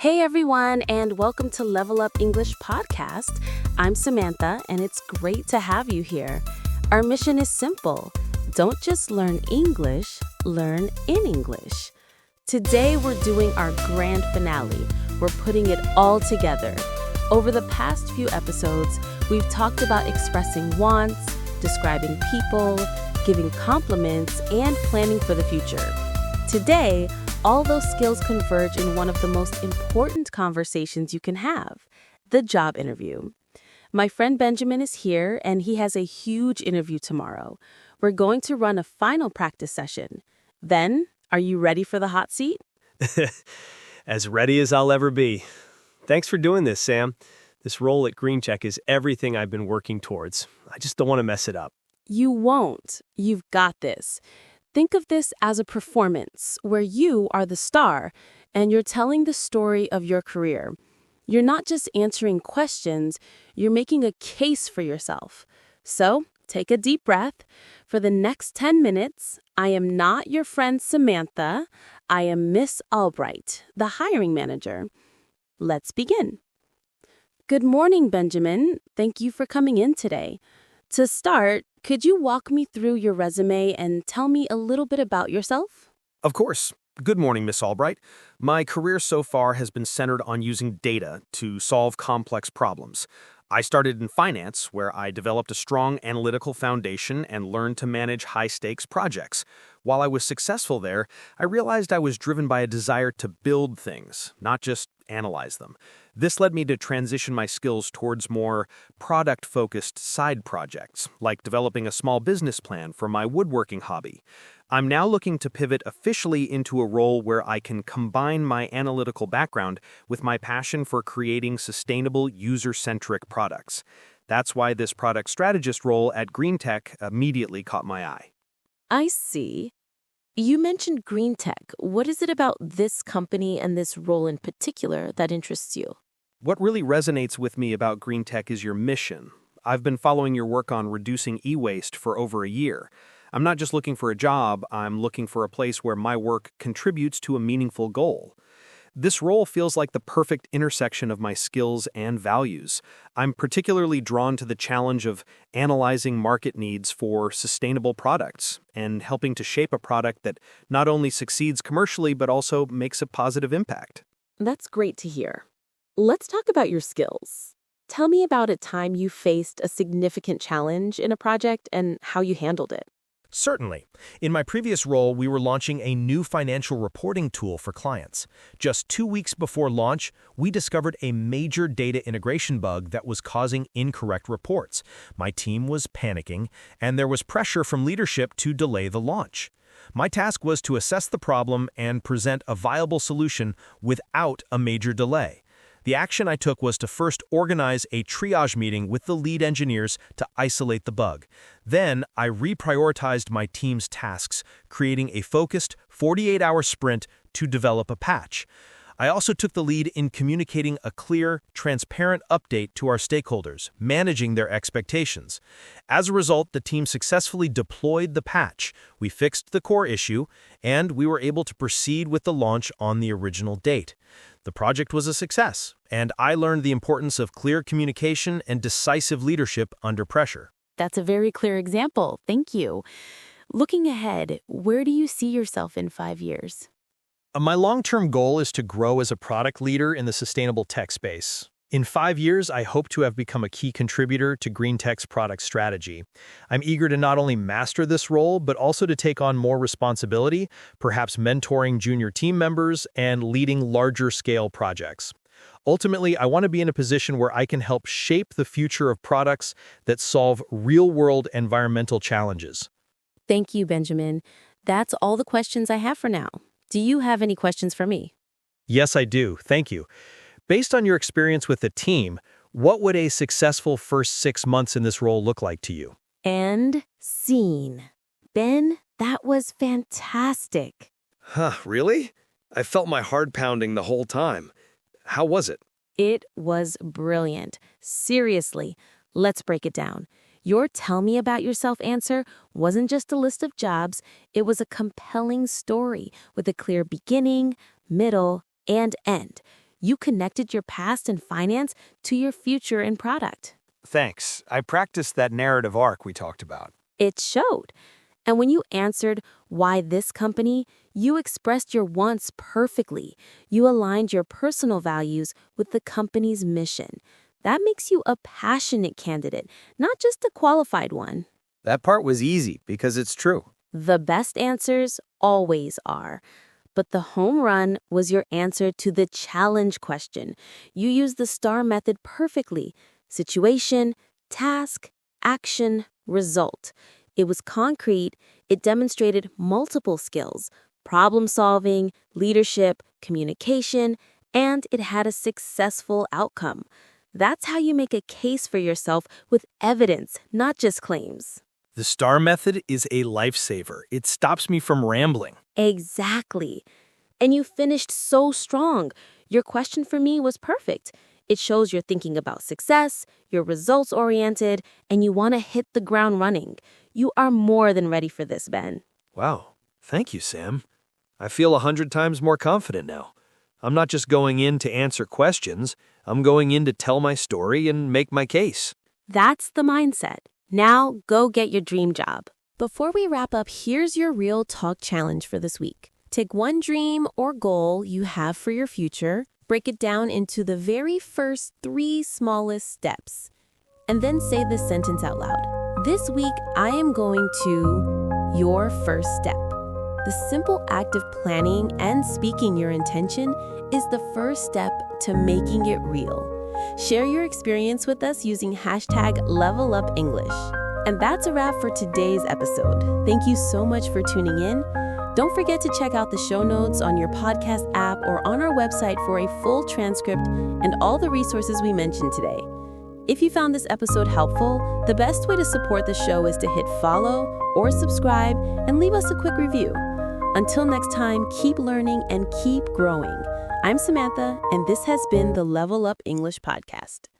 Hey everyone, and welcome to Level Up English Podcast. I'm Samantha, and it's great to have you here. Our mission is simple. Don't just learn English, learn in English. Today we're doing our grand finale. We're putting it all together. Over the past few episodes, we've talked about expressing wants, describing people, giving compliments, and planning for the future. Today, all those skills converge in one of the most important conversations you can have, the job interview. My friend Benjamin is here, and he has a huge interview tomorrow. We're going to run a final practice session. Then, are you ready for the hot seat? As ready as I'll ever be. Thanks for doing this, Sam. This role at GreenCheck is everything I've been working towards. I just don't want to mess it up. You won't. You've got this. Think of this as a performance where you are the star and you're telling the story of your career. You're not just answering questions, you're making a case for yourself. So, take a deep breath. For the next 10 minutes, I am not your friend Samantha. I am Miss Albright, the hiring manager. Let's begin. Good morning, Benjamin. Thank you for coming in today. To start, could you walk me through your resume and tell me a little bit about yourself? Of course. Good morning, Miss Albright. My career so far has been centered on using data to solve complex problems. I started in finance, where I developed a strong analytical foundation and learned to manage high-stakes projects. While I was successful there, I realized I was driven by a desire to build things, not just analyze them. This led me to transition my skills towards more product-focused side projects, like developing a small business plan for my woodworking hobby. I'm now looking to pivot officially into a role where I can combine my analytical background with my passion for creating sustainable, user-centric products. That's why this product strategist role at GreenTech immediately caught my eye. I see. You mentioned GreenTech. What is it about this company and this role in particular that interests you? What really resonates with me about GreenTech is your mission. I've been following your work on reducing e-waste for over a year. I'm not just looking for a job, I'm looking for a place where my work contributes to a meaningful goal. This role feels like the perfect intersection of my skills and values. I'm particularly drawn to the challenge of analyzing market needs for sustainable products and helping to shape a product that not only succeeds commercially but also makes a positive impact. That's great to hear. Let's talk about your skills. Tell me about a time you faced a significant challenge in a project and how you handled it. Certainly. In my previous role, we were launching a new financial reporting tool for clients. Just 2 weeks before launch, we discovered a major data integration bug that was causing incorrect reports. My team was panicking, and there was pressure from leadership to delay the launch. My task was to assess the problem and present a viable solution without a major delay. The action I took was to first organize a triage meeting with the lead engineers to isolate the bug. Then, I reprioritized my team's tasks, creating a focused 48-hour sprint to develop a patch. I also took the lead in communicating a clear, transparent update to our stakeholders, managing their expectations. As a result, the team successfully deployed the patch. We fixed the core issue, and we were able to proceed with the launch on the original date. The project was a success, and I learned the importance of clear communication and decisive leadership under pressure. That's a very clear example. Thank you. Looking ahead, where do you see yourself in 5 years? My long-term goal is to grow as a product leader in the sustainable tech space. In 5 years, I hope to have become a key contributor to GreenTech's product strategy. I'm eager to not only master this role, but also to take on more responsibility, perhaps mentoring junior team members and leading larger-scale projects. Ultimately, I want to be in a position where I can help shape the future of products that solve real-world environmental challenges. Thank you, Benjamin. That's all the questions I have for now. Do you have any questions for me? Yes, I do. Thank you. Based on your experience with the team, what would a successful first 6 months in this role look like to you? And scene. Ben, that was fantastic. Really? I felt my heart pounding the whole time. How was it? It was brilliant. Seriously, let's break it down. Your tell me about yourself answer wasn't just a list of jobs, it was a compelling story with a clear beginning, middle, and end. You connected your past in finance to your future in product. Thanks. I practiced that narrative arc we talked about. It showed. And when you answered why this company, you expressed your wants perfectly. You aligned your personal values with the company's mission. That makes you a passionate candidate, not just a qualified one. That part was easy because it's true. The best answers always are. But the home run was your answer to the challenge question. You used the STAR method perfectly. Situation, task, action, result. It was concrete. It demonstrated multiple skills: problem solving, leadership, communication, and it had a successful outcome. That's how you make a case for yourself with evidence, not just claims. The STAR method is a lifesaver. It stops me from rambling. Exactly. And you finished so strong. Your question for me was perfect. It shows you're thinking about success, you're results-oriented, and you want to hit the ground running. You are more than ready for this, Ben. Wow. Thank you, Sam. I feel 100 times more confident now. I'm not just going in to answer questions. I'm going in to tell my story and make my case. That's the mindset. Now, go get your dream job. Before we wrap up, here's your Real Talk challenge for this week. Take one dream or goal you have for your future, break it down into the very first 3 smallest steps, and then say this sentence out loud. This week, I am going to your first step. The simple act of planning and speaking your intention is the first step to making it real. Share your experience with us using #LevelUpEnglish. And that's a wrap for today's episode. Thank you so much for tuning in. Don't forget to check out the show notes on your podcast app or on our website for a full transcript and all the resources we mentioned today. If you found this episode helpful, the best way to support the show is to hit follow or subscribe and leave us a quick review. Until next time, keep learning and keep growing. I'm Samantha, and this has been the Level Up English Podcast.